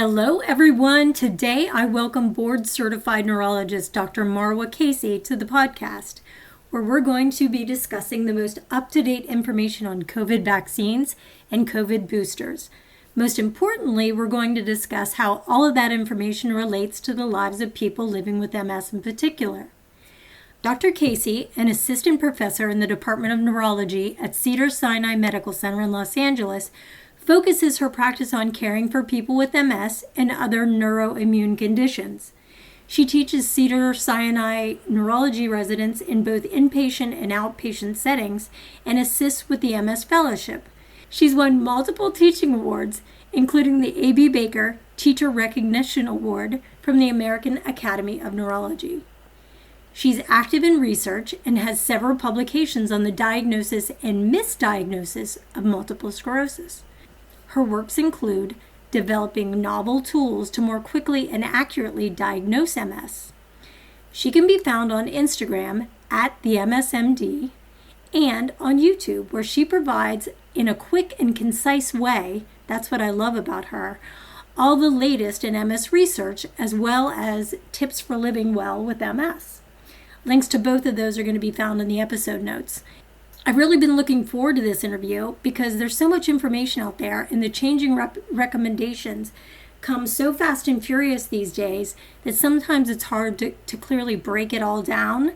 Hello, everyone. Today, I welcome board-certified neurologist Dr. Marwa Kaisey to the podcast, where we're going to be discussing the most up-to-date information on COVID vaccines and COVID boosters. Most importantly, we're going to discuss how all of that information relates to the lives of people living with MS in particular. Dr. Kaisey, an assistant professor in the Department of Neurology at Cedars-Sinai Medical Center in Los Angeles, focuses her practice on caring for people with MS and other neuroimmune conditions. She teaches Cedars-Sinai neurology residents in both inpatient and outpatient settings and assists with the MS Fellowship. She's won multiple teaching awards, including the A.B. Baker Teacher Recognition Award from the American Academy of Neurology. She's active in research and has several publications on the diagnosis and misdiagnosis of multiple sclerosis. Her works include developing novel tools to more quickly and accurately diagnose MS. She can be found on Instagram at the MSMD and on YouTube, where she provides, in a quick and concise way, that's what I love about her, all the latest in MS research as well as tips for living well with MS. Links to both of those are going to be found in the episode notes. I've really been looking forward to this interview because there's so much information out there, and the changing recommendations come so fast and furious these days that sometimes it's hard to clearly break it all down.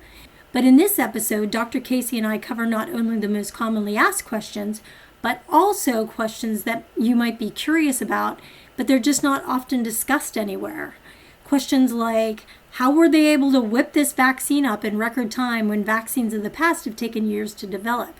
But in this episode, Dr. Kaisey and I cover not only the most commonly asked questions, but also questions that you might be curious about, but they're just not often discussed anywhere. Questions like, how were they able to whip this vaccine up in record time when vaccines in the past have taken years to develop?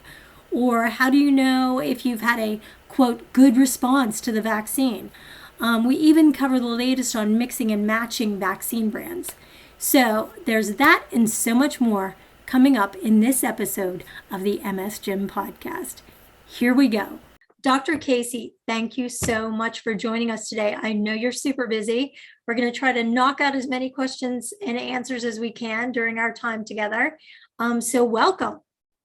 Or how do you know if you've had a, quote, good response to the vaccine? We even cover the latest on mixing and matching vaccine brands. So there's that and so much more coming up in this episode of the MS Gym podcast. Here we go. Dr. Kaisey, thank you so much for joining us today. I know you're super busy. We're going to try to knock out as many questions and answers as we can during our time together. So welcome.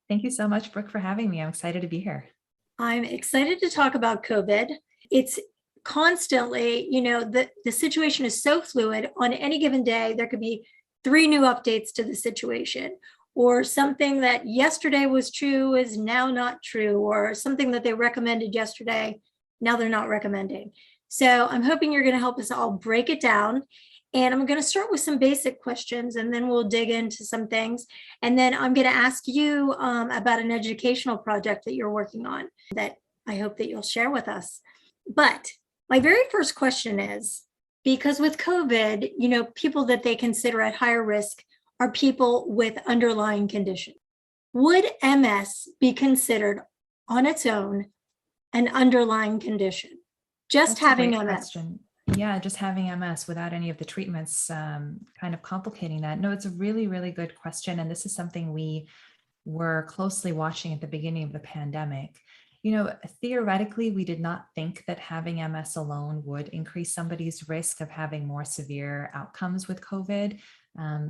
Thank you so much, Brooke, for having me. I'm excited to be here. I'm excited to talk about COVID. It's constantly, the situation is so fluid. On any given day, there could be 3 new updates to the situation, or something that yesterday was true is now not true, or something that they recommended yesterday, now they're not recommending. So I'm hoping you're going to help us all break it down. And I'm going to start with some basic questions, and then we'll dig into some things. And then I'm going to ask you about an educational project that you're working on that I hope that you'll share with us. But my very first question is, because with COVID, people that they consider at higher risk are people with underlying conditions. Would MS be considered on its own an underlying condition? Just That's having a great MS. question. Yeah, just having MS without any of the treatments kind of complicating that. No, it's a really, really good question. And this is something we were closely watching at the beginning of the pandemic. Theoretically, we did not think that having MS alone would increase somebody's risk of having more severe outcomes with COVID.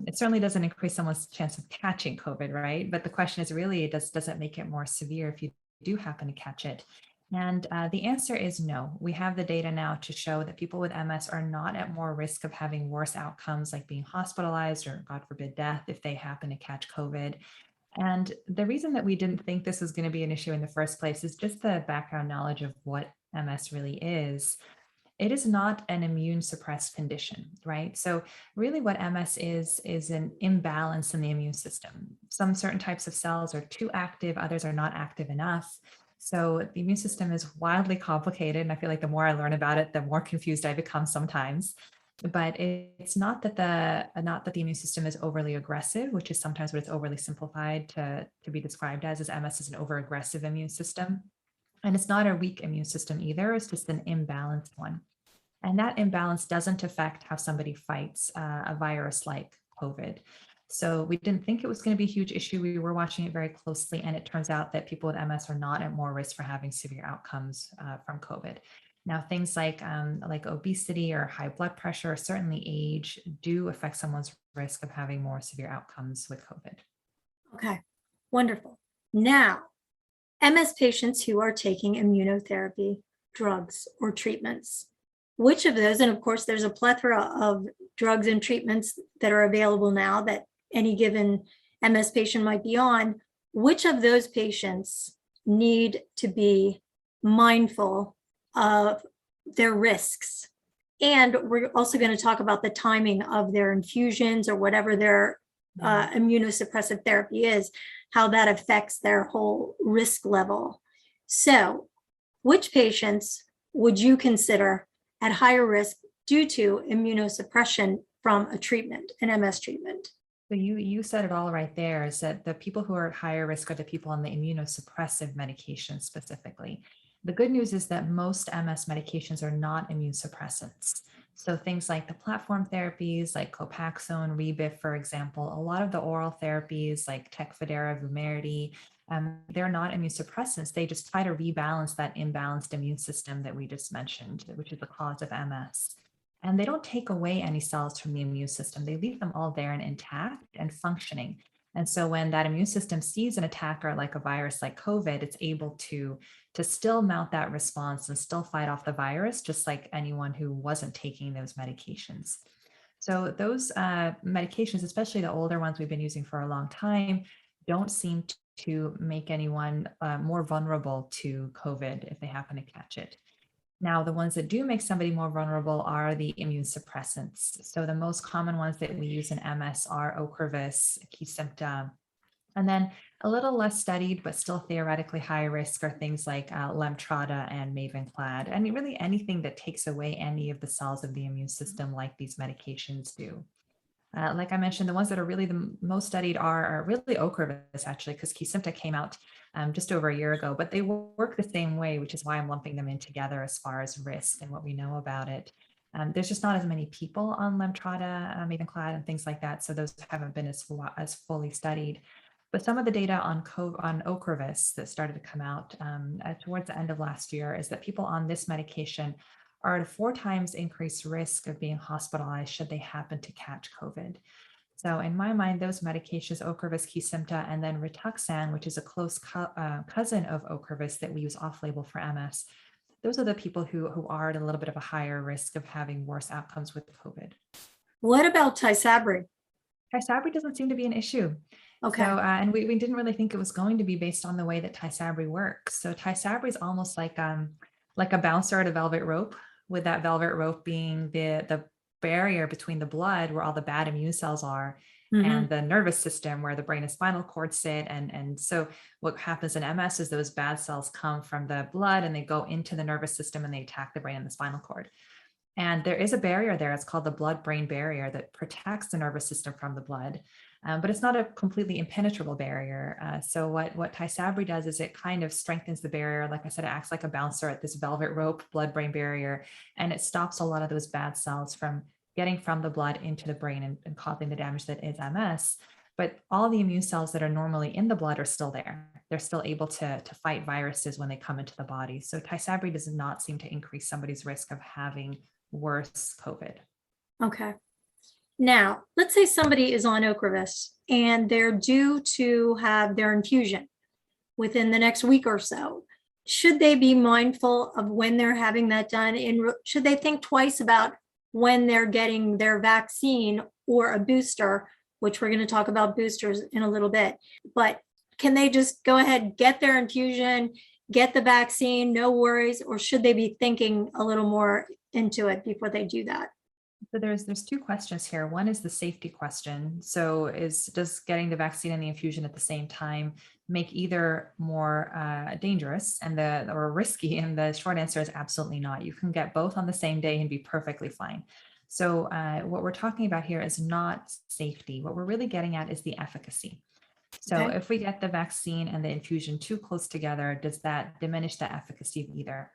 It certainly doesn't increase someone's chance of catching COVID, right? But the question is really, does it make it more severe if you do happen to catch it? And the answer is no. We have the data now to show that people with MS are not at more risk of having worse outcomes, like being hospitalized or, God forbid, death if they happen to catch COVID. And the reason that we didn't think this was going to be an issue in the first place is just the background knowledge of what MS really is. It is not an immune suppressed condition, right? So really what MS is an imbalance in the immune system. Some certain types of cells are too active, others are not active enough. So the immune system is wildly complicated. And I feel like the more I learn about it, the more confused I become sometimes. But it's not that the immune system is overly aggressive, which is sometimes what it's overly simplified to be described as MS is an overaggressive immune system. And it's not a weak immune system either. It's just an imbalanced one. And that imbalance doesn't affect how somebody fights a virus like COVID. So we didn't think it was going to be a huge issue. We were watching it very closely, and it turns out that people with MS are not at more risk for having severe outcomes from COVID. Now, things like obesity or high blood pressure, certainly age, do affect someone's risk of having more severe outcomes with COVID. Okay, wonderful. Now, MS patients who are taking immunotherapy, drugs, or treatments, which of those, and of course, there's a plethora of drugs and treatments that are available now that any given MS patient might be on, which of those patients need to be mindful of their risks? And we're also going to talk about the timing of their infusions or whatever their immunosuppressive therapy is, how that affects their whole risk level. So, which patients would you consider at higher risk due to immunosuppression from a treatment, an MS treatment? So you said it all right there, is that the people who are at higher risk are the people on the immunosuppressive medication specifically. The good news is that most MS medications are not immune suppressants. So things like the platform therapies like Copaxone, Rebif, for example, a lot of the oral therapies like Tecfidera, Vumerity, they're not immune suppressants. They just try to rebalance that imbalanced immune system that we just mentioned, which is the cause of MS. And they don't take away any cells from the immune system. They leave them all there and intact and functioning. And so when that immune system sees an attacker like a virus like COVID, it's able to still mount that response and still fight off the virus, just like anyone who wasn't taking those medications. So those medications, especially the older ones we've been using for a long time, don't seem to make anyone more vulnerable to COVID if they happen to catch it. Now, the ones that do make somebody more vulnerable are the immune suppressants. So the most common ones that we use in MS are Ocrevus, Kesimpta, and then a little less studied, but still theoretically high risk are things like Lemtrada and Mavenclad, and really anything that takes away any of the cells of the immune system like these medications do. Like I mentioned, the ones that are really the most studied are really Ocrevus, actually, because Kesimpta came out just over a year ago, but they work the same way, which is why I'm lumping them in together as far as risk and what we know about it. There's just not as many people on Lemtrada, Mavenclad, and things like that, so those haven't been as fully studied. But some of the data on Ocrevus that started to come out towards the end of last year is that people on this medication are at a 4 times increased risk of being hospitalized should they happen to catch COVID. So in my mind, those medications, Ocrevus, Kesimpta, and then Rituxan, which is a close cousin of Ocrevus that we use off-label for MS, those are the people who are at a little bit of a higher risk of having worse outcomes with COVID. What about Tysabri? Tysabri doesn't seem to be an issue. Okay. So, and we didn't really think it was going to be based on the way that Tysabri works. So Tysabri is almost like a bouncer at a velvet rope, with that velvet rope being the barrier between the blood where all the bad immune cells are and the nervous system where the brain and spinal cord sit. And so what happens in MS is those bad cells come from the blood and they go into the nervous system and they attack the brain and the spinal cord. And there is a barrier there. It's called the blood-brain barrier that protects the nervous system from the blood. But it's not a completely impenetrable barrier. So what Tysabri does is it kind of strengthens the barrier. Like I said, it acts like a bouncer at this velvet rope blood-brain barrier, and it stops a lot of those bad cells from getting from the blood into the brain and causing the damage that is MS. But all the immune cells that are normally in the blood are still there. They're still able to fight viruses when they come into the body. So Tysabri does not seem to increase somebody's risk of having worse COVID. Okay. Now, let's say somebody is on Ocrevus and they're due to have their infusion within the next week or so. Should they be mindful of when they're having that done? And should they think twice about when they're getting their vaccine or a booster, which we're going to talk about boosters in a little bit. But can they just go ahead, get their infusion, get the vaccine, no worries, or should they be thinking a little more into it before they do that? So there's 2 questions here. One is the safety question. So does getting the vaccine and the infusion at the same time make either more dangerous or risky? And the short answer is absolutely not. You can get both on the same day and be perfectly fine. So what we're talking about here is not safety. What we're really getting at is the efficacy. So if we get the vaccine and the infusion too close together, does that diminish the efficacy of either?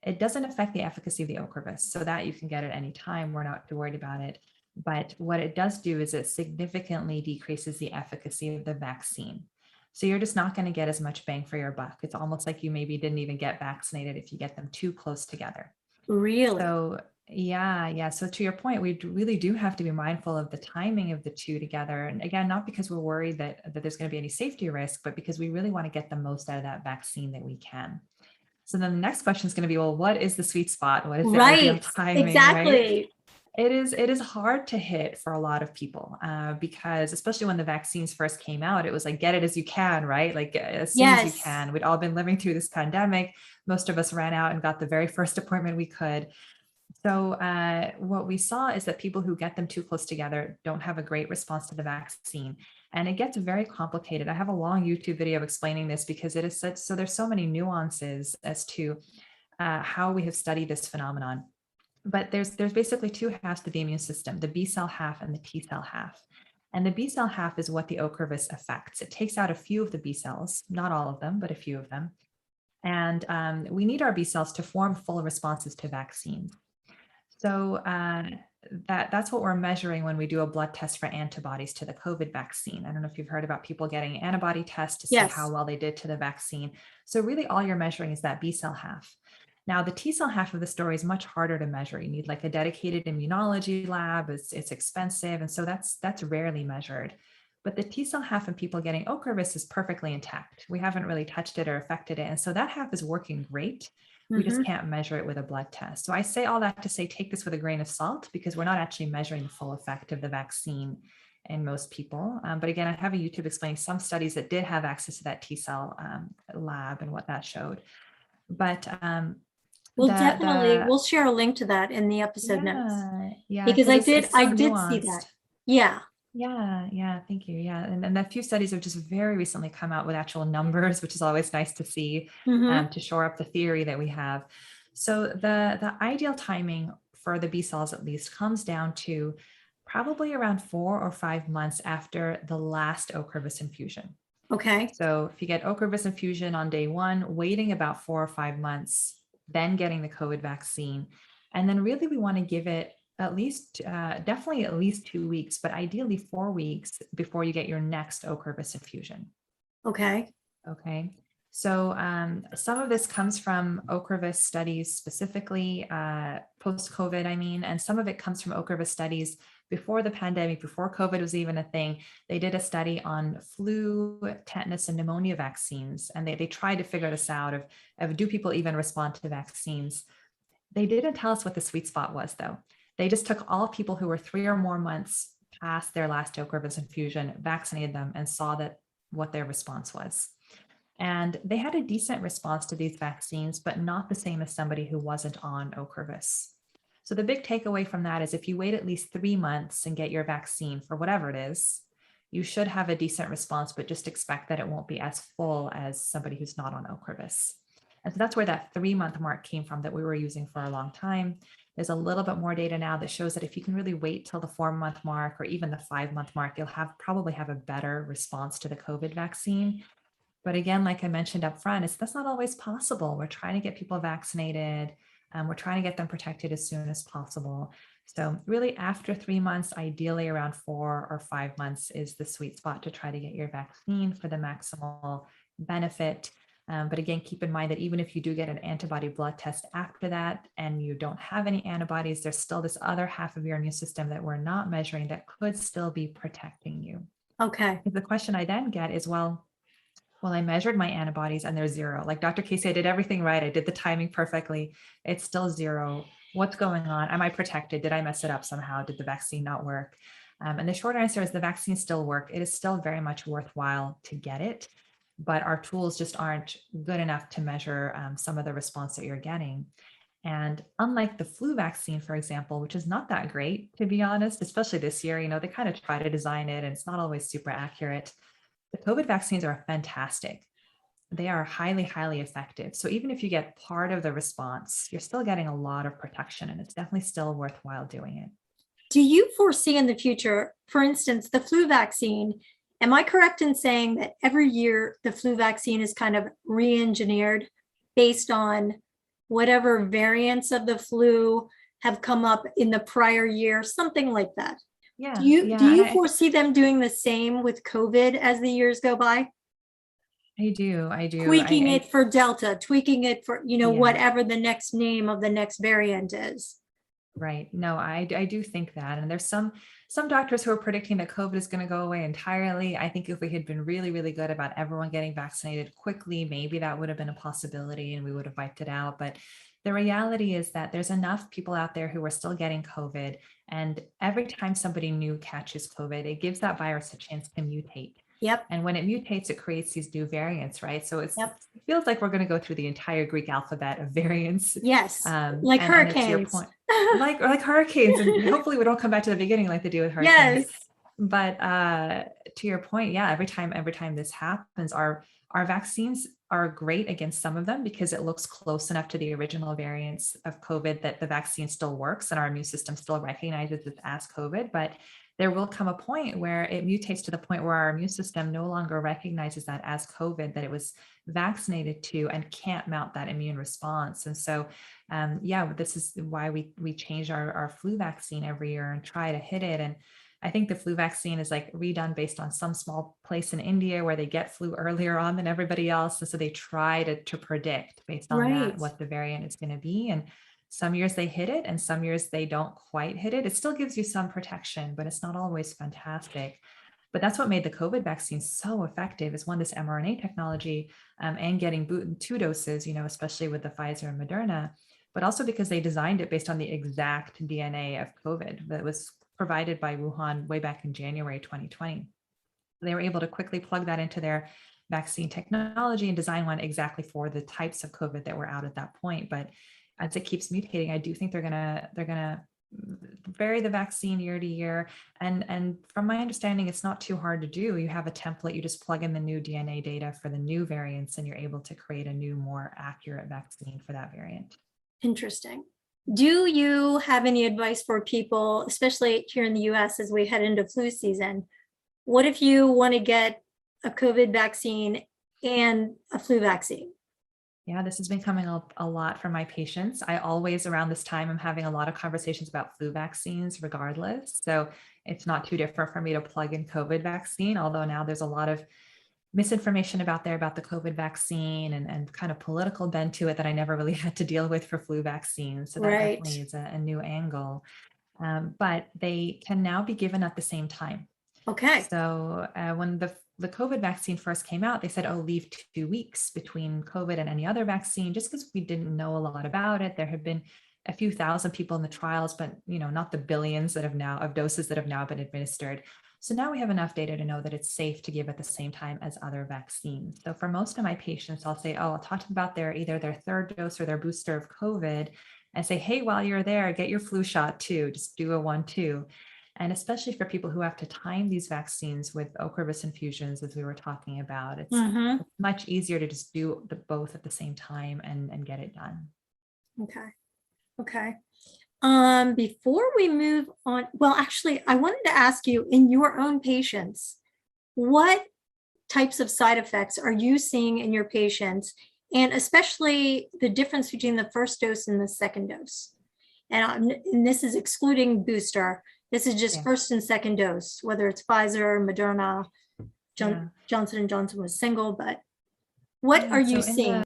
It doesn't affect the efficacy of the Ocrevus, so that you can get at any time. We're not too worried about it. But what it does do is it significantly decreases the efficacy of the vaccine. So you're just not going to get as much bang for your buck. It's almost like you maybe didn't even get vaccinated if you get them too close together. Really? So yeah. So to your point, we really do have to be mindful of the timing of the two together. And again, not because we're worried that there's going to be any safety risk, but because we really want to get the most out of that vaccine that we can. So then the next question is going to be, well, what is the sweet spot? What is the ideal Right. timing, right? Exactly. It is hard to hit for a lot of people because especially when the vaccines first came out, it was like, get it as you can, right? Like as soon as you Yes. can. We'd all been living through this pandemic. Most of us ran out and got the very first appointment we could. So what we saw is that people who get them too close together don't have a great response to the vaccine. And it gets very complicated. I have a long YouTube video explaining this because it is such, so there's so many nuances as to how we have studied this phenomenon. But there's basically two halves to the immune system, the B cell half and the T cell half. And the B cell half is what the Ocrevus affects. It takes out a few of the B cells, not all of them, but a few of them. And we need our B cells to form full responses to vaccines. So that's what we're measuring when we do a blood test for antibodies to the COVID vaccine. I don't know if you've heard about people getting antibody tests to see how Yes. well they did to the vaccine. So really all you're measuring is that B cell half. Now, the T cell half of the story is much harder to measure. You need like a dedicated immunology lab. It's expensive. And so that's rarely measured. But the T cell half in people getting Ocrevus is perfectly intact. We haven't really touched it or affected it. And so that half is working great. We just can't measure it with a blood test. So I say all that to say, take this with a grain of salt because we're not actually measuring the full effect of the vaccine in most people. But again, I have a YouTube explaining some studies that did have access to that T cell lab and what that showed. But Well, definitely. We'll share a link to that in the episode notes yeah, because because it's I so did see nuanced. that. Yeah. Yeah, thank you. Yeah, and a few studies have just very recently come out with actual numbers, which is always nice to see to shore up the theory that we have. So the ideal timing for the B cells at least comes down to probably around 4 or 5 months after the last Ocrevus infusion. Okay. So if you get Ocrevus infusion on day 1, waiting about 4 or 5 months, then getting the COVID vaccine, and then really we want to give it at least, definitely at least 2 weeks, but ideally 4 weeks before you get your next Ocrevus infusion. Okay. Okay. So some of this comes from Ocrevus studies specifically, post-COVID, I mean, and some of it comes from Ocrevus studies before the pandemic, before COVID was even a thing. They did a study on flu, tetanus, and pneumonia vaccines, and they tried to figure this out of do people even respond to vaccines? They didn't tell us what the sweet spot was, though. They just took all people who were 3 or more months past their last Ocrevus infusion, vaccinated them, and saw that what their response was. And they had a decent response to these vaccines, but not the same as somebody who wasn't on Ocrevus. So the big takeaway from that is if you wait at least 3 months and get your vaccine for whatever it is, you should have a decent response, but just expect that it won't be as full as somebody who's not on Ocrevus. And so that's where that 3-month mark came from that we were using for a long time. There's a little bit more data now that shows that if you can really wait till the 4-month mark or even the 5-month mark, you'll probably have a better response to the COVID vaccine. But again, like I mentioned up front, that's not always possible. We're trying to get people vaccinated. We're trying to get them protected as soon as possible. So really after 3 months, ideally around 4 or 5 months is the sweet spot to try to get your vaccine for the maximal benefit. But again, keep in mind that even if you do get an antibody blood test after that and you don't have any antibodies, there's still this other half of your immune system that we're not measuring that could still be protecting you. Okay. The question I then get is, well, I measured my antibodies and they're 0. Like Dr. Kaisey, I did everything right. I did the timing perfectly. It's still 0. What's going on? Am I protected? Did I mess it up somehow? Did the vaccine not work? And the short answer is the vaccines still work. It is still very much worthwhile to get it, but our tools just aren't good enough to measure some of the response that you're getting. And unlike the flu vaccine, for example, which is not that great, to be honest, especially this year, they kind of try to design it and it's not always super accurate. The COVID vaccines are fantastic. They are highly, highly effective. So even if you get part of the response, you're still getting a lot of protection and it's definitely still worthwhile doing it. Do you foresee in the future, for instance, the flu vaccine, am I correct in saying that every year the flu vaccine is kind of re-engineered based on whatever variants of the flu have come up in the prior year, something like that? Yeah. Do you foresee them doing the same with COVID as the years go by? I do. Tweaking it for Delta, tweaking it for, whatever the next name of the next variant is. Right. No, I do think that. And there's some doctors who are predicting that COVID is going to go away entirely. I think if we had been really, really good about everyone getting vaccinated quickly, maybe that would have been a possibility and we would have wiped it out. But the reality is that there's enough people out there who are still getting COVID. And every time somebody new catches COVID, it gives that virus a chance to mutate. Yep. And when it mutates, it creates these new variants, right? So Yep. it feels like we're going to go through the entire Greek alphabet of variants. Yes. Like And to your hurricanes. point, like hurricanes, and hopefully we don't come back to the beginning like they do with hurricanes. Yes. But to your point, yeah, every time this happens, our vaccines are great against some of them because it looks close enough to the original variants of COVID that the vaccine still works and our immune system still recognizes it as COVID. But there will come a point where it mutates to the point where our immune system no longer recognizes that as COVID, that it was vaccinated to, and can't mount that immune response. And so, yeah, this is why we change our flu vaccine every year and try to hit it. And I think the flu vaccine is like redone based on some small place in India where they get flu earlier on than everybody else. And so they try to predict based on that Right. what the variant is going to be. And some years they hit it and some years they don't quite hit it. It still gives you some protection, but it's not always fantastic. But that's what made the COVID vaccine so effective, is one, this mRNA technology, and getting two doses, especially with the Pfizer and Moderna, but also because they designed it based on the exact DNA of COVID that was provided by Wuhan way back in January 2020. They were able to quickly plug that into their vaccine technology and design one exactly for the types of COVID that were out at that point. But as it keeps mutating, I do think they're gonna vary the vaccine year to year. And from my understanding, it's not too hard to do. You have a template, you just plug in the new DNA data for the new variants, and you're able to create a new, more accurate vaccine for that variant. Interesting. Do you have any advice for people, especially here in the US as we head into flu season? What if you want to get a COVID vaccine and a flu vaccine? Yeah, this has been coming up a lot from my patients. I always, around this time, I'm having a lot of conversations about flu vaccines regardless. So it's not too different for me to plug in COVID vaccine, although now there's a lot of misinformation about the COVID vaccine and kind of political bent to it that I never really had to deal with for flu vaccines. So that Right. definitely is a new angle. But they can now be given at the same time. Okay. So when the COVID vaccine first came out, they said, oh, leave 2 weeks between COVID and any other vaccine, just because we didn't know a lot about it. There had been a few thousand people in the trials, but not the billions that have now of doses that have now been administered. So now we have enough data to know that it's safe to give at the same time as other vaccines. So for most of my patients, I'll say, I'll talk to them about either their third dose or their booster of COVID, and say, hey, while you're there, get your flu shot too. Just do a 1-2. And especially for people who have to time these vaccines with Ocrevus infusions, as we were talking about, it's much easier to just do both at the same time and get it done. Okay. Okay. Before we move on, well, actually, I wanted to ask you, in your own patients, what types of side effects are you seeing in your patients, and especially the difference between the first dose and the second dose? And this is excluding booster. This is just first and second dose, whether it's Pfizer, Moderna, Johnson & Johnson was single, but what are you seeing?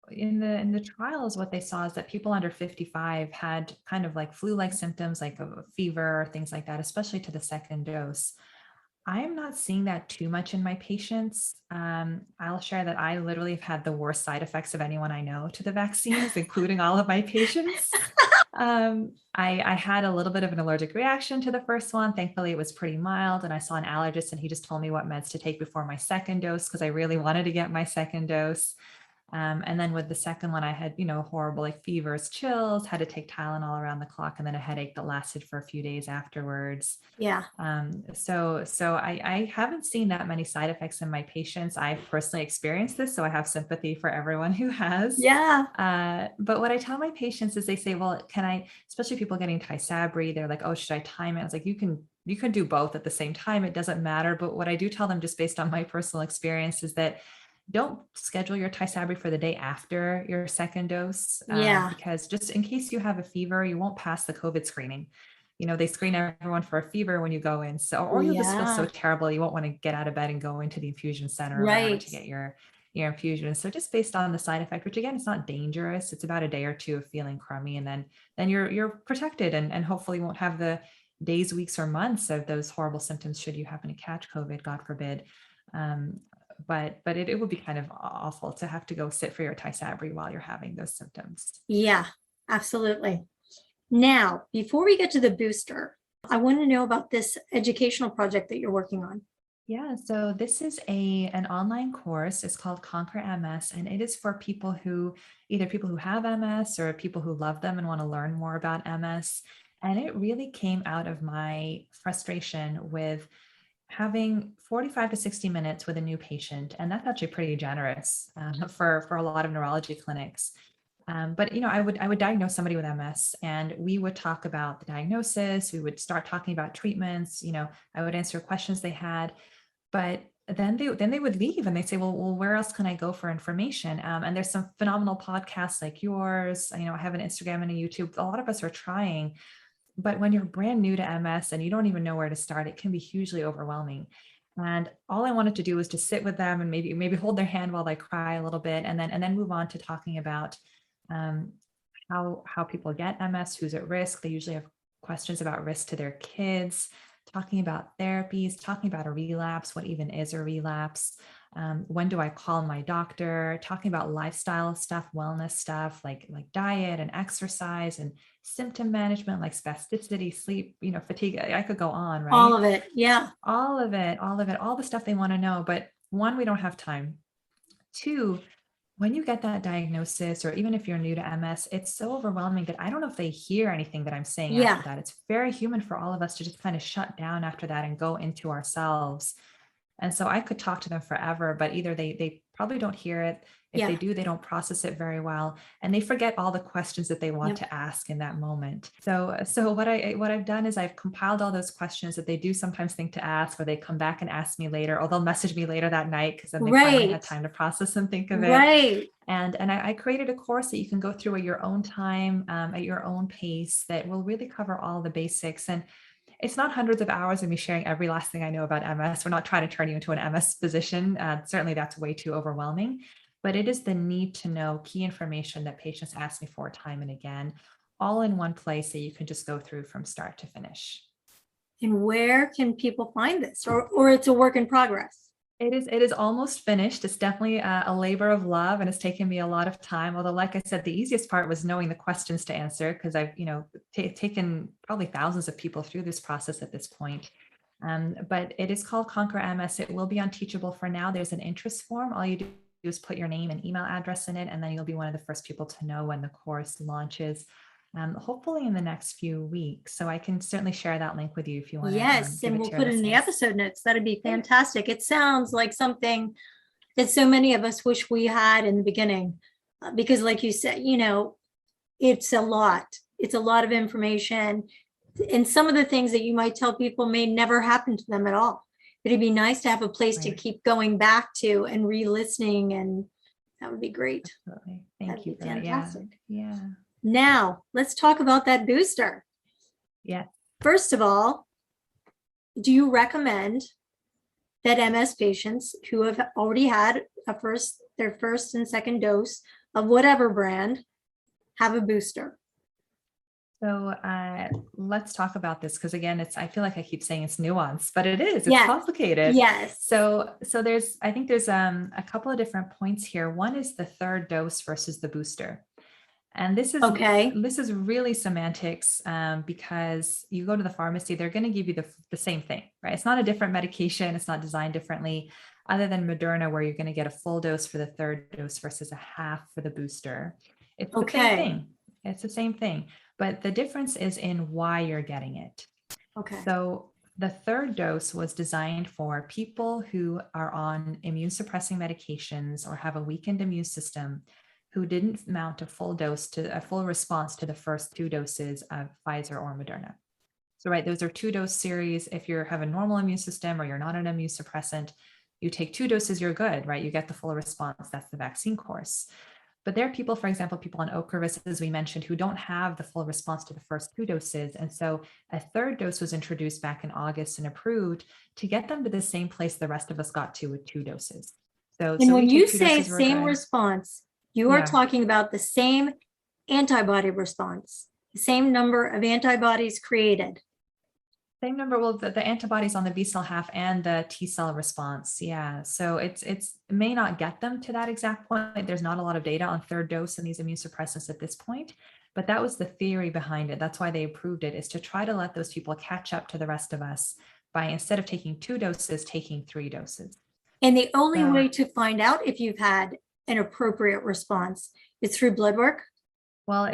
In the trials, what they saw is that people under 55 had kind of like flu-like symptoms, like a fever, things like that, especially to the second dose. I'm not seeing that too much in my patients. I'll share that I literally have had the worst side effects of anyone I know to the vaccines, including all of my patients. I had a little bit of an allergic reaction to the first one. Thankfully, it was pretty mild. And I saw an allergist and he just told me what meds to take before my second dose, because I really wanted to get my second dose. And then with the second one, I had, horrible like fevers, chills, had to take Tylenol around the clock, and then a headache that lasted for a few days afterwards. Yeah. So I haven't seen that many side effects in my patients. I've personally experienced this, so I have sympathy for everyone who has. Yeah. But what I tell my patients is, they say, well, can I, especially people getting Tysabri, they're like, oh, should I time it? I was like, you can do both at the same time. It doesn't matter. But what I do tell them, just based on my personal experience, is that don't schedule your Tysabri for the day after your second dose. Because just in case you have a fever, you won't pass the COVID screening. They screen everyone for a fever when you go in. So, or you'll just feel so terrible, you won't want to get out of bed and go into the infusion center or whatever to get your infusion. So just based on the side effect, which again, it's not dangerous. It's about a day or two of feeling crummy, and then you're protected and hopefully won't have the days, weeks, or months of those horrible symptoms should you happen to catch COVID, God forbid. But it would be kind of awful to have to go sit for your Tysabri while you're having those symptoms. Yeah, absolutely. Now, before we get to the booster, I want to know about this educational project that you're working on. Yeah, so this is an online course. It's called Conquer MS, and it is for people who have MS or people who love them and want to learn more about MS. And it really came out of my frustration with having 45 to 60 minutes with a new patient. And that's actually pretty generous for a lot of neurology clinics. But I would diagnose somebody with MS, and we would talk about the diagnosis. We would start talking about treatments. I would answer questions they had, but then they would leave and they say, well, where else can I go for information? And there's some phenomenal podcasts like yours. I have an Instagram and a YouTube. A lot of us are trying, but when you're brand new to MS and you don't even know where to start, it can be hugely overwhelming. And all I wanted to do was to sit with them and maybe hold their hand while I cry a little bit, and then move on to talking about how people get MS, who's at risk. They usually have questions about risk to their kids, talking about therapies, talking about a relapse, what even is a relapse, when do I call my doctor, talking about lifestyle stuff, wellness stuff, like diet and exercise and symptom management, like spasticity, sleep, fatigue. I could go on, right? All of it. Yeah. All of it, all the stuff they want to know. But one, we don't have time. Two, when you get that diagnosis, or even if you're new to MS, it's so overwhelming that I don't know if they hear anything that I'm saying after that. It's very human for all of us to just kind of shut down after that and go into ourselves. And so I could talk to them forever, but either they probably don't hear it. If they do, they don't process it very well, and they forget all the questions that they want to ask in that moment. So what I've done is I've compiled all those questions that they do sometimes think to ask, or they come back and ask me later, or they'll message me later that night because then they finally had time to process and think of it. Right. And I created a course that you can go through at your own time, at your own pace, that will really cover all the basics. And it's not hundreds of hours of me sharing every last thing I know about MS. We're not trying to turn you into an MS physician. Certainly that's way too overwhelming, but it is the need to know key information that patients ask me for time and again, all in one place that you can just go through from start to finish. And where can people find this, or it's a work in progress? It is almost finished. It's definitely a labor of love, and it's taken me a lot of time. Although, like I said, the easiest part was knowing the questions to answer, because I've, taken probably thousands of people through this process at this point. But it is called Conquer MS. It will be on Teachable for now. There's an interest form. All you do is put your name and email address in it, and then you'll be one of the first people to know when the course launches. Hopefully in the next few weeks. So I can certainly share that link with you if you want to. Yes, and we'll put it in the episode notes. That'd be fantastic. It sounds like something that so many of us wish we had in the beginning, because like you said, it's a lot. It's a lot of information. And some of the things that you might tell people may never happen to them at all. But it'd be nice to have a place to keep going back to and re-listening, and that would be great. Absolutely. Thank you. Fantastic. Yeah. Now, let's talk about that booster. Yeah. First of all, do you recommend that MS patients who have already had their first and second dose of whatever brand have a booster? So let's talk about this, because again, I feel like I keep saying it's nuanced, but it is. It's complicated. Yes. So I think there's a couple of different points here. One is the third dose versus the booster. And this is really semantics, because you go to the pharmacy, they're going to give you the same thing, right? It's not a different medication. It's not designed differently, other than Moderna, where you're going to get a full dose for the third dose versus a half for the booster. It's the same thing. It's the same thing, but the difference is in why you're getting it. Okay. So the third dose was designed for people who are on immune suppressing medications or have a weakened immune system, who didn't mount a full response to the first two doses of Pfizer or Moderna. So, right, those are 2-dose series. If you have a normal immune system or you're not an immune suppressant, you take 2 doses, you're good, right? You get the full response. That's the vaccine course. But there are people, for example, people on Ocrevus, as we mentioned, who don't have the full response to the first 2 doses. And so a third dose was introduced back in August and approved to get them to the same place the rest of us got to with 2 doses. And We when take you two say doses, we're same good. response, you are Yeah. talking about the same antibody response, the same number of antibodies created. Same number. Well, the antibodies on the B cell half and the T cell response. Yeah. So it may not get them to that exact point. There's not a lot of data on third dose in these immune suppressants at this point, but that was the theory behind it. That's why they approved it, is to try to let those people catch up to the rest of us by, instead of taking 2 doses, taking 3 doses. And the only So, way to find out if you've had an appropriate response is through blood work. well,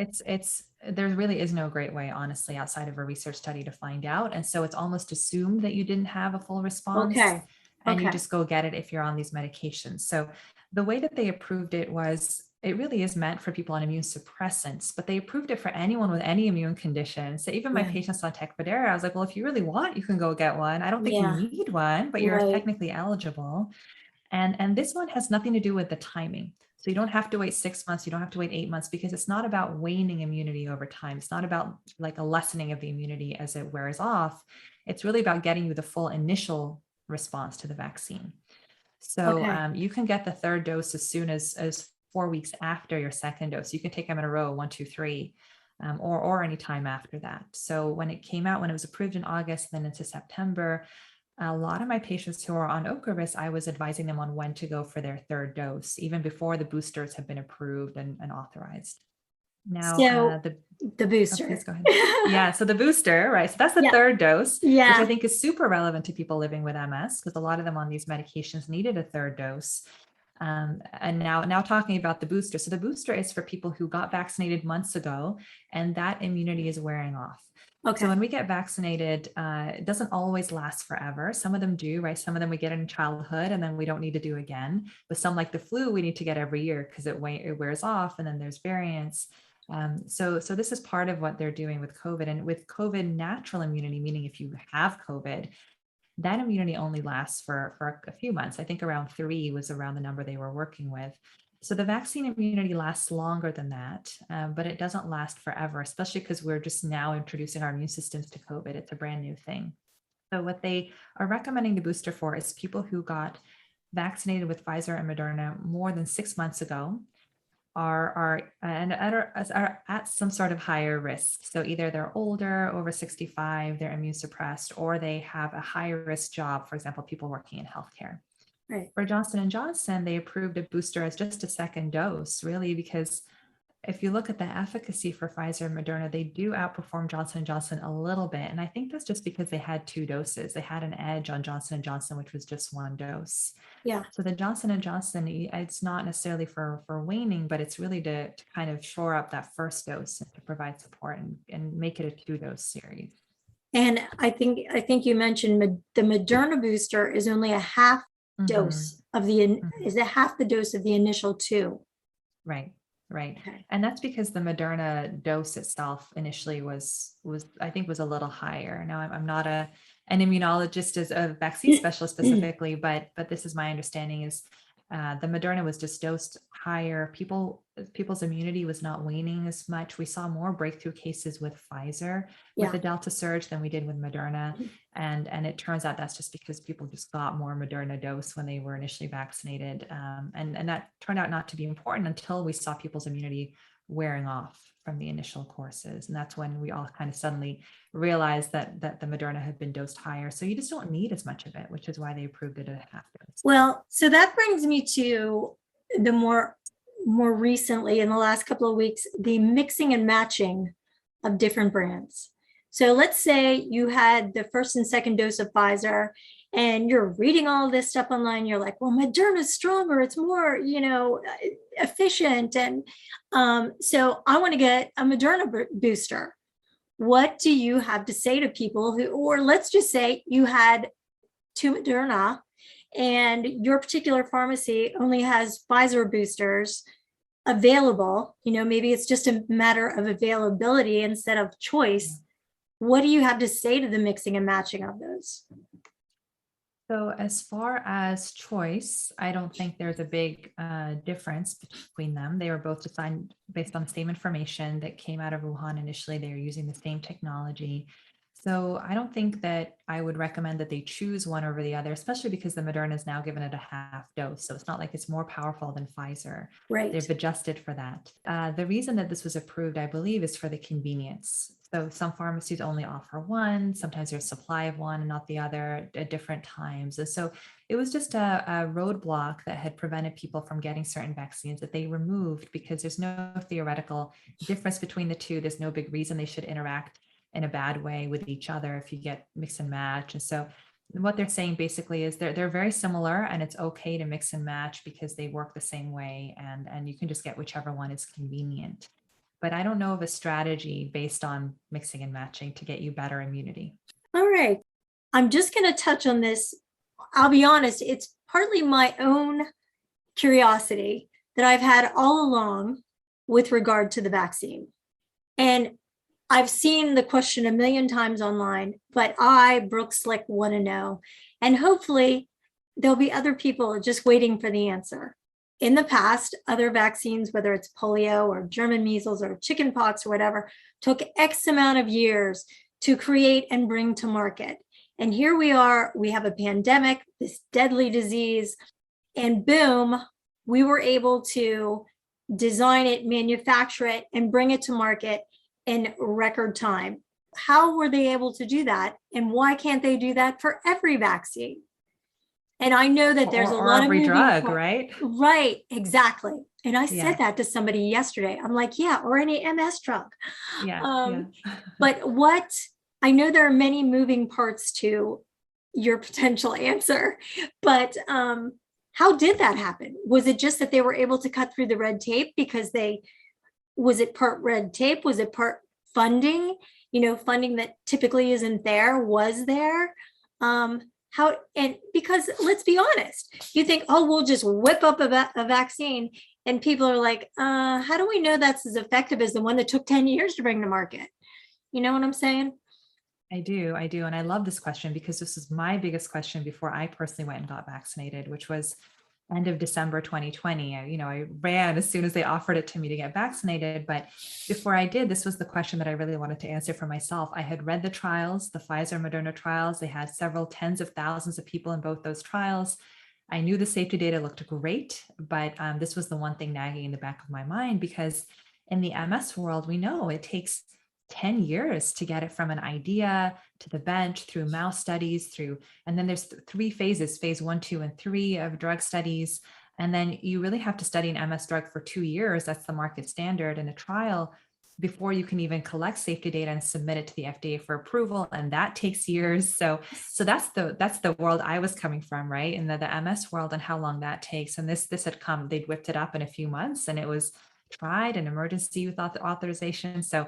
there really is no great way, honestly, outside of a research study to find out. And so it's almost assumed that you didn't have a full response, Okay. and you Okay. just go get it if you're on these medications. So the way that they approved it was, it really is meant for people on immune suppressants, but they approved it for anyone with any immune condition. So even my Yeah. patients on Tecfidera, I was like, well, if you really want, you can go get one. I don't think you Yeah. need one, but you're Right. technically eligible. And this one has nothing to do with the timing. So you don't have to wait 6 months, you don't have to wait 8 months, because it's not about waning immunity over time. It's not about like a lessening of the immunity as it wears off. It's really about getting you the full initial response to the vaccine. So Okay. you can get the third dose as soon as 4 weeks after your second dose. You can take them in a row, 1, 2, 3, or any time after that. So when it came out, when it was approved in August, then into September, a lot of my patients who are on Ocrevus, I was advising them on when to go for their third dose, even before the boosters have been approved and authorized. Now, So the oh, please booster. go ahead. Yeah, so the booster, right? So that's the Yeah. third dose, which I Yeah. think is super relevant to people living with MS, because a lot of them on these medications needed a third dose. And now talking about the booster. So the booster is for people who got vaccinated months ago, and that immunity is wearing off. So Okay. when we get vaccinated, it doesn't always last forever. Some of them do, right? Some of them we get in childhood and then we don't need to do again. But some, like the flu, we need to get every year because it wears off, and then there's variants. So this is part of what they're doing with COVID. And with COVID, natural immunity, meaning if you have COVID, that immunity only lasts for a few months. I think around 3 was around the number they were working with. So the vaccine immunity lasts longer than that, but it doesn't last forever, especially because we're just now introducing our immune systems to COVID. It's a brand new thing. So what they are recommending the booster for is people who got vaccinated with Pfizer and Moderna more than 6 months ago, are at some sort of higher risk. So either they're older, over 65, they're immune suppressed, or they have a higher risk job, for example, people working in healthcare. Right. For Johnson & Johnson, they approved a booster as just a second dose, really, because if you look at the efficacy for Pfizer and Moderna, they do outperform Johnson & Johnson a little bit. And I think that's just because they had 2 doses. They had an edge on Johnson & Johnson, which was just 1 dose. Yeah. So the Johnson & Johnson, it's not necessarily for waning, but it's really to kind of shore up that first dose and to provide support and make it a 2-dose series. And I think you mentioned the Moderna booster is only a half dose of the is a half the dose of the initial 2. Right. Right. Okay. And that's because the Moderna dose itself initially was I think was a little higher. Now I'm not an immunologist as a vaccine specialist specifically, but this is my understanding is the Moderna was just dosed higher. People's immunity was not waning as much. We saw more breakthrough cases with Pfizer with the Delta surge than we did with Moderna. And it turns out that's just because people just got more Moderna dose when they were initially vaccinated. And that turned out not to be important until we saw people's immunity wearing off from the initial courses. And that's when we all kind of suddenly realized that the Moderna had been dosed higher. So you just don't need as much of it, which is why they approved it at a half dose. Well, so that brings me to the more recently, in the last couple of weeks, the mixing and matching of different brands. So let's say you had the first and second dose of Pfizer and you're reading all this stuff online. You're like, well, Moderna's stronger. It's more, efficient. And so I want to get a Moderna booster. What do you have to say to people who, or let's just say you had 2 Moderna and your particular pharmacy only has Pfizer boosters available, maybe it's just a matter of availability instead of choice. What do you have to say to the mixing and matching of those? So as far as choice, I don't think there's a big difference between them. They were both designed based on the same information that came out of Wuhan initially. They were using the same technology. So I don't think that I would recommend that they choose one over the other, especially because the Moderna is now given at a half dose. So it's not like it's more powerful than Pfizer. Right. They've adjusted for that. The reason that this was approved, I believe, is for the convenience. So some pharmacies only offer one, sometimes there's supply of one and not the other at different times. And so it was just a roadblock that had prevented people from getting certain vaccines that they removed because there's no theoretical difference between the two. There's no big reason they should interact in a bad way with each other if you get mix and match. And so what they're saying basically is they're very similar and it's okay to mix and match because they work the same way and you can just get whichever one is convenient. But I don't know of a strategy based on mixing and matching to get you better immunity. All right. I'm just going to touch on this. I'll be honest, it's partly my own curiosity that I've had all along with regard to the vaccine. And I've seen the question a million times online, but I, Brooke Slick, want to know. And hopefully there'll be other people just waiting for the answer. In the past, other vaccines, whether it's polio or German measles or chickenpox or whatever, took X amount of years to create and bring to market. And here we are, we have a pandemic, this deadly disease, and boom, we were able to design it, manufacture it, and bring it to market in record time. How were they able to do that? And why can't they do that for every vaccine? And I know that there's a lot of every moving drug, parts. right? Right, exactly. And I Yeah. said that to somebody yesterday. I'm like, yeah, or any MS drug. Yeah. But what, I know there are many moving parts to your potential answer, but how did that happen? Was it just that they were able to cut through the red tape because was it part red tape? Was it part funding? Funding that typically isn't there was there. And because let's be honest, you think, oh, we'll just whip up a vaccine, and people are like, how do we know that's as effective as the one that took 10 years to bring to market? You know what I'm saying? I do. And I love this question because this is my biggest question before I personally went and got vaccinated, which was end of December 2020. I ran as soon as they offered it to me to get vaccinated. But before I did, this was the question that I really wanted to answer for myself. I had read the trials, the Pfizer Moderna trials. They had several tens of thousands of people in both those trials. I knew the safety data looked great, but this was the one thing nagging in the back of my mind because in the MS world, we know it takes 10 years to get it from an idea to the bench through mouse studies and then there's three phases, phase 1, 2, and 3 of drug studies. And then you really have to study an MS drug for 2 years. That's the market standard in a trial before you can even collect safety data and submit it to the FDA for approval. And that takes years. So that's the world I was coming from, right? In the MS world and how long that takes. And this had come, they'd whipped it up in a few months and it was tried an emergency use authorization. So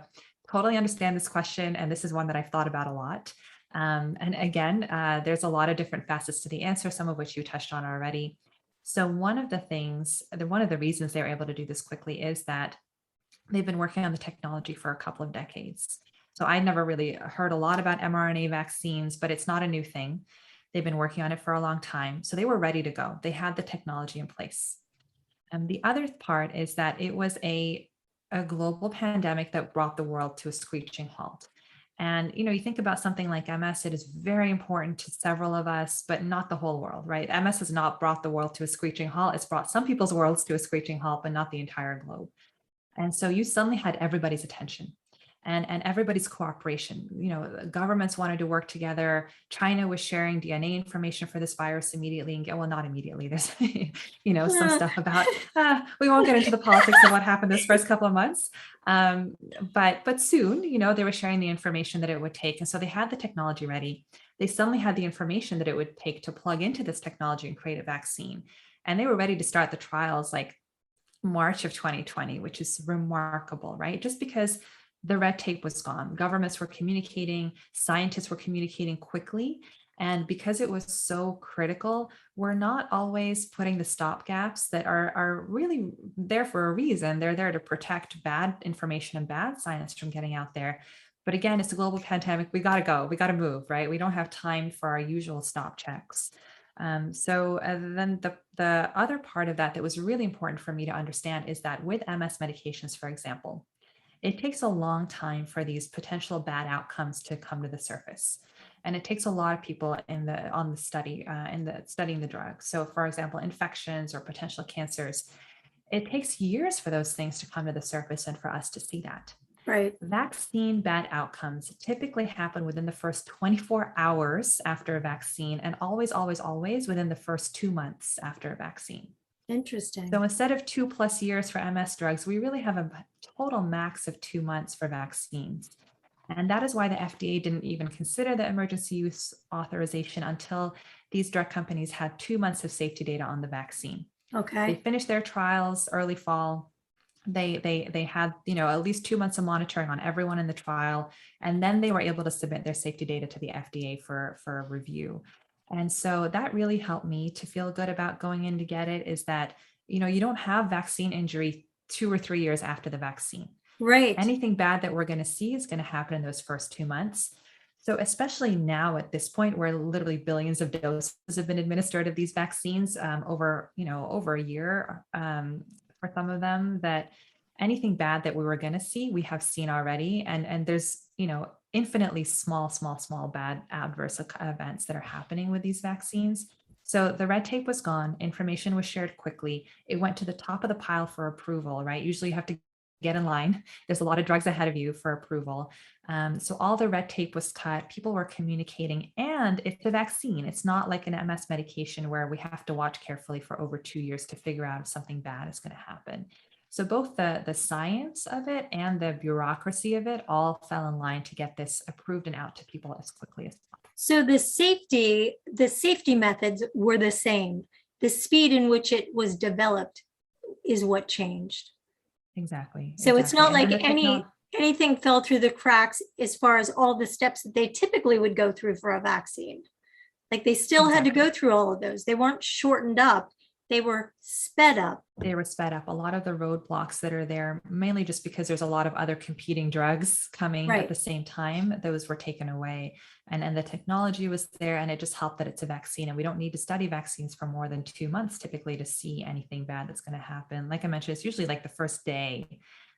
totally understand this question. And this is one that I've thought about a lot. And again, there's a lot of different facets to the answer, some of which you touched on already. So one of the reasons they were able to do this quickly is that they've been working on the technology for a couple of decades. So I never really heard a lot about mRNA vaccines, but it's not a new thing. They've been working on it for a long time. So they were ready to go. They had the technology in place. And the other part is that it was a global pandemic that brought the world to a screeching halt. And, you think about something like MS, it is very important to several of us, but not the whole world, right? MS has not brought the world to a screeching halt. It's brought some people's worlds to a screeching halt, but not the entire globe. And so you suddenly had everybody's attention and everybody's cooperation. Governments wanted to work together. China was sharing DNA information for this virus immediately, and well, not immediately. There's, some stuff about, we won't get into the politics of what happened this first couple of months. But soon, they were sharing the information that it would take. And so they had the technology ready. They suddenly had the information that it would take to plug into this technology and create a vaccine. And they were ready to start the trials like March of 2020, which is remarkable, right? Just because the red tape was gone. Governments were communicating, scientists were communicating quickly. And because it was so critical, we're not always putting the stopgaps that are really there for a reason. They're there to protect bad information and bad science from getting out there. But again, it's a global pandemic. We got to go. We got to move, right? We don't have time for our usual stop checks. Then the other part of that was really important for me to understand is that with MS medications, for example, it takes a long time for these potential bad outcomes to come to the surface. And it takes a lot of people on the study, studying the drug. So for example, infections or potential cancers, it takes years for those things to come to the surface and for us to see that. Right. Vaccine bad outcomes typically happen within the first 24 hours after a vaccine, and always, always, always within the first 2 months after a vaccine. Interesting. So instead of 2+ years for MS drugs, we really have a total max of 2 months for vaccines. And that is why the FDA didn't even consider the emergency use authorization until these drug companies had 2 months of safety data on the vaccine. They Okay. finished their trials early fall. They had, at least 2 months of monitoring on everyone in the trial, and then they were able to submit their safety data to the FDA for review. And so that really helped me to feel good about going in to get it, is that, you don't have vaccine injury 2 or 3 years after the vaccine. Right. Anything bad that we're going to see is going to happen in those first 2 months. So especially now at this point where literally billions of doses have been administered of these vaccines over a year for some of them, that anything bad that we were going to see, we have seen already. And there's, infinitely small bad adverse events that are happening with these vaccines. So the red tape was gone. Information was shared quickly. It went to the top of the pile for approval, right? Usually you have to get in line. There's a lot of drugs ahead of you for approval. So all the red tape was cut. People were communicating, and it's a vaccine. It's not like an MS medication where we have to watch carefully for over 2 years to figure out if something bad is going to happen. So both the science of it and the bureaucracy of it all fell in line to get this approved and out to people as quickly as possible. So the safety methods were the same. The speed in which it was developed is what changed. Exactly. So it's not like And anything fell through the cracks as far as all the steps that they typically would go through for a vaccine. Like they still had to go through all of those. They weren't shortened up. They were sped up. They were sped up. A lot of the roadblocks that are there, mainly just because there's a lot of other competing drugs coming Right. at the same time, those were taken away. And the technology was there, and it just helped that it's a vaccine. And we don't need to study vaccines for more than 2 months typically to see anything bad that's going to happen. Like I mentioned, it's usually like the first day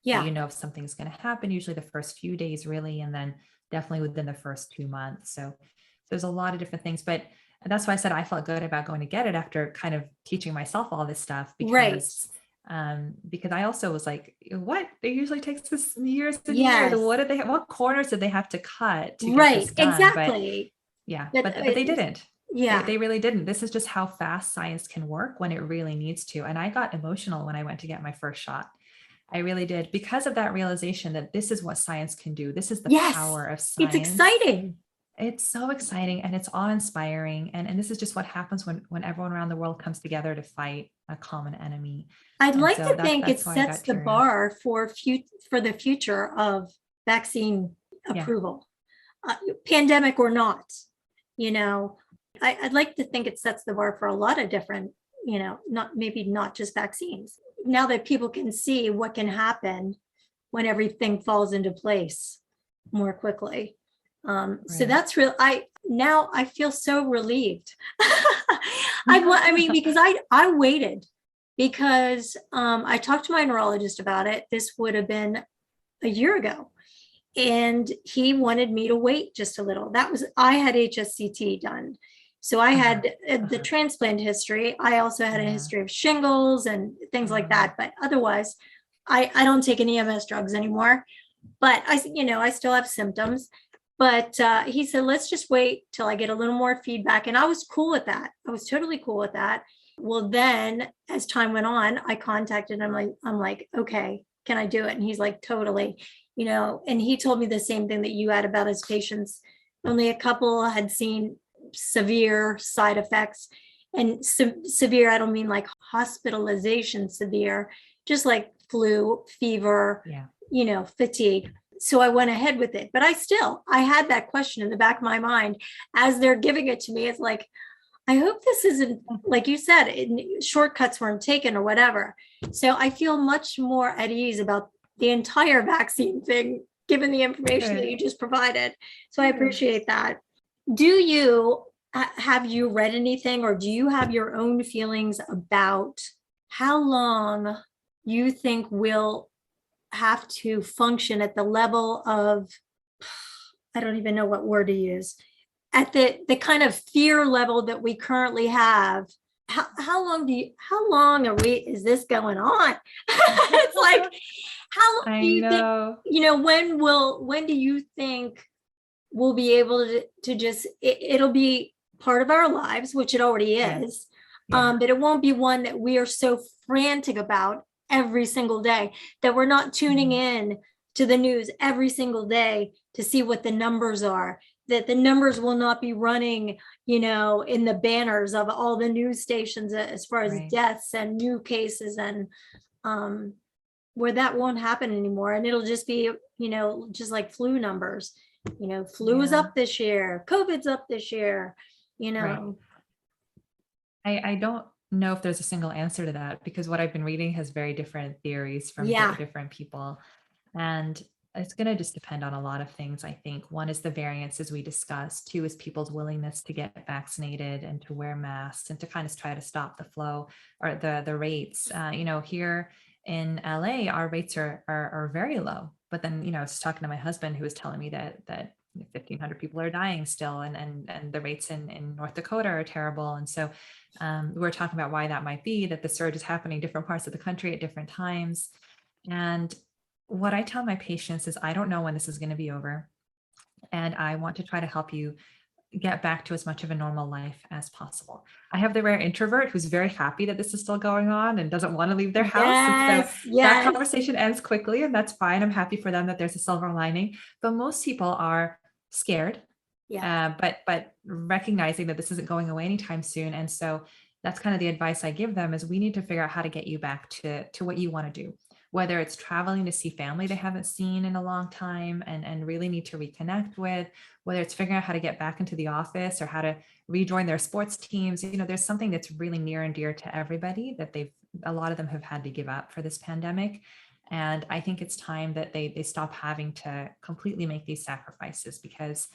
Yeah. that if something's going to happen, usually the first few days really, and then definitely within the first 2 months. So there's a lot of different things, but that's why I said I felt good about going to get it after kind of teaching myself all this stuff, because I also was like, what? It usually takes this years and years. What corners did they have to cut to get this done? Exactly. But they didn't. Yeah. They really didn't. This is just how fast science can work when it really needs to. And I got emotional when I went to get my first shot. I really did, because of that realization that this is what science can do. This is the power of science. It's exciting. It's so exciting, and it's awe-inspiring. And this is just what happens when everyone around the world comes together to fight a common enemy. I'd like to think it sets the bar for the future of vaccine approval, pandemic or not. I'd like to think it sets the bar for a lot of different, not just vaccines. Now that people can see what can happen when everything falls into place more quickly. So that's real. I feel so relieved. Because I waited, because I talked to my neurologist about it. This would have been a year ago, and he wanted me to wait just a little. I had HSCT done. So I had the transplant history. I also had a history of shingles and things like that. But otherwise, I don't take any MS drugs anymore. But I still have symptoms. But he said, let's just wait till I get a little more feedback. And I was cool with that. I was totally cool with that. Well, then as time went on, I contacted him. I'm like, okay, can I do it? And he's like, totally, and he told me the same thing that you had about his patients. Only a couple had seen severe side effects, and severe, I don't mean like hospitalization severe, just like flu, fever, fatigue. So I went ahead with it, but I had that question in the back of my mind as they're giving it to me. It's like, I hope this isn't, like you said, shortcuts weren't taken or whatever. So I feel much more at ease about the entire vaccine thing, given the information that you just provided. So I appreciate that. Have you read anything, or do you have your own feelings about how long you think we'll have to function at the level of, I don't even know what word to use, at the kind of fear level that we currently have, how long is this going on? It's like, how do I you think, know. when do you think we'll be able to just, it'll be part of our lives, which it already Yeah. is, Yeah. but it won't be one that we are so frantic about every single day, that we're not tuning Mhm. in to the news every single day to see what the numbers are, that the numbers will not be running, in the banners of all the news stations as far as Right. deaths and new cases, and where that won't happen anymore. And it'll just be, just like flu numbers, flu is Yeah. up this year, COVID's up this year, you Right. know. I don't know if there's a single answer to that, because what I've been reading has very different theories from Yeah. different people. And it's going to just depend on a lot of things. I think one is the variants, as we discussed. Two is people's willingness to get vaccinated and to wear masks and to kind of try to stop the flow or the rates. Here in LA, our rates are very low. But then, I was talking to my husband, who was telling me that 1,500 people are dying still, and the rates in North Dakota are terrible. And so we're talking about why that might be, that the surge is happening in different parts of the country at different times. And what I tell my patients is, I don't know when this is going to be over. And I want to try to help you get back to as much of a normal life as possible. I have the rare introvert who's very happy that this is still going on and doesn't want to leave their house. And so Yes, that yes, conversation ends quickly, and that's fine. I'm happy for them that there's a silver lining. But most people are scared, yeah. but recognizing that this isn't going away anytime soon. And so that's kind of the advice I give them, is we need to figure out how to get you back to what you want to do, whether it's traveling to see family they haven't seen in a long time and really need to reconnect with, whether it's figuring out how to get back into the office or how to rejoin their sports teams. There's something that's really near and dear to everybody that a lot of them have had to give up for this pandemic. And I think it's time that they stop having to completely make these sacrifices, because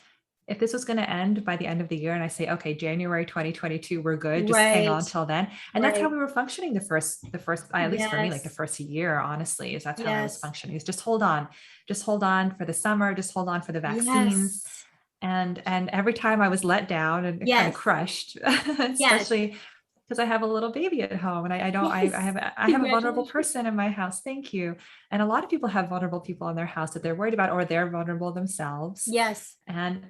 if this was going to end by the end of the year and I say, okay, January 2022, we're good, just hang Right, on till then. And that's how right. we were functioning the first, at least for me, like the Yes, first year, honestly, is that's how I was yes, functioning, is just hold on for the summer, just hold on for the vaccines. yes, And every time I was let down and kind of yes, crushed, yes, especially because I have a little baby at home, and I don't, yes. I have a vulnerable Congratulations. person in my house. Thank you. And a lot of people have vulnerable people in their house that they're worried about, or they're vulnerable themselves. Yes, And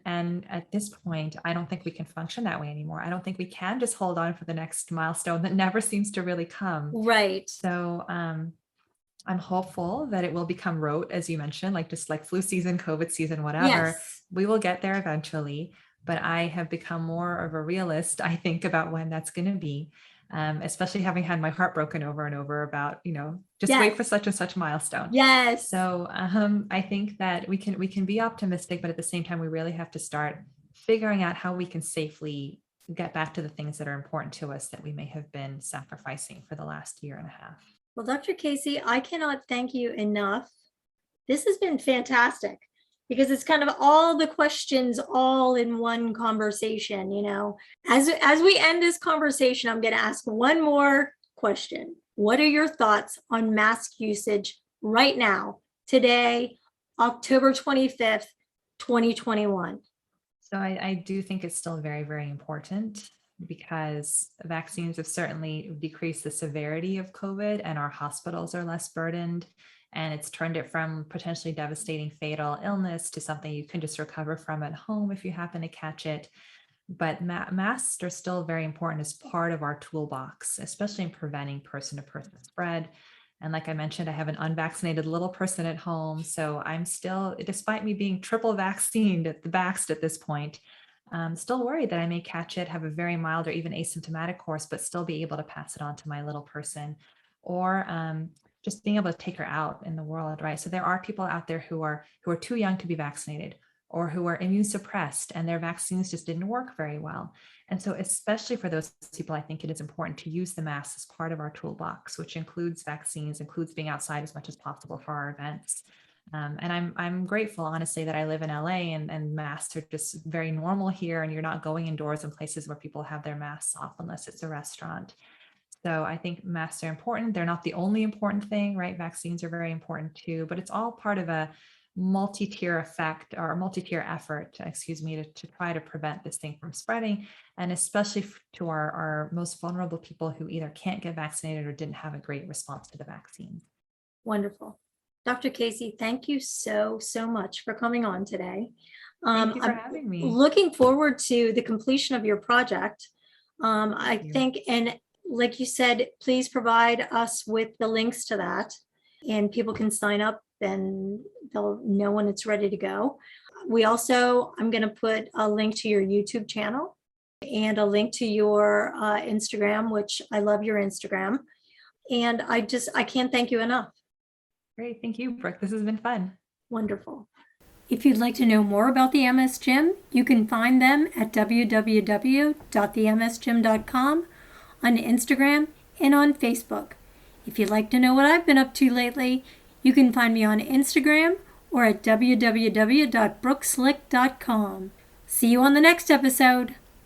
at this point, I don't think we can function that way anymore. I don't think we can just hold on for the next milestone that never seems to really come. right. So I'm hopeful that it will become rote, as you mentioned, like just like flu season, COVID season, whatever. Yes, We will get there eventually. But I have become more of a realist, I think, about when that's going to be, especially having had my heart broken over and over about, just wait for yes, such and such milestone. yes. So I think that we can be optimistic, but at the same time, we really have to start figuring out how we can safely get back to the things that are important to us that we may have been sacrificing for the last year and a half. Well, Dr. Kaisey, I cannot thank you enough. This has been fantastic, because it's kind of all the questions all in one conversation. As we end this conversation, I'm going to ask one more question. What are your thoughts on mask usage right now, today, October 25th, 2021? So I do think it's still very, very important, because vaccines have certainly decreased the severity of COVID and our hospitals are less burdened. And it's turned it from potentially devastating fatal illness to something you can just recover from at home if you happen to catch it. But masks are still very important as part of our toolbox, especially in preventing person-to-person spread. And like I mentioned, I have an unvaccinated little person at home. So I'm still, despite me being triple vaxxed at this point, still worried that I may catch it, have a very mild or even asymptomatic course, but still be able to pass it on to my little person, or just being able to take her out in the world, right? So there are people out there who are too young to be vaccinated, or who are immune suppressed and their vaccines just didn't work very well. And so especially for those people, I think it is important to use the mask as part of our toolbox, which includes vaccines, includes being outside as much as possible for our events. And I'm grateful, honestly, that I live in LA and masks are just very normal here, and you're not going indoors in places where people have their masks off unless it's a restaurant. So I think masks are important. They're not the only important thing, right? Vaccines are very important too, but it's all part of a multi-tier effect or a multi-tier effort, excuse me, to try to prevent this thing from spreading. And especially to our most vulnerable people who either can't get vaccinated or didn't have a great response to the vaccine. Wonderful. Dr. Kaisey, thank you so much for coming on today. Thank you for I'm having me. looking forward to the completion of your project. I you. think, and like you said, please provide us with the links to that, and people can sign up and they'll know when it's ready to go. I'm going to put a link to your YouTube channel and a link to your Instagram, which I love your Instagram. And I can't thank you enough. Great. Thank you, Brooke. This has been fun. Wonderful. If you'd like to know more about the MS Gym, you can find them at www.themsgym.com, on Instagram, and on Facebook. If you'd like to know what I've been up to lately, you can find me on Instagram or at www.brookeslick.com. See you on the next episode.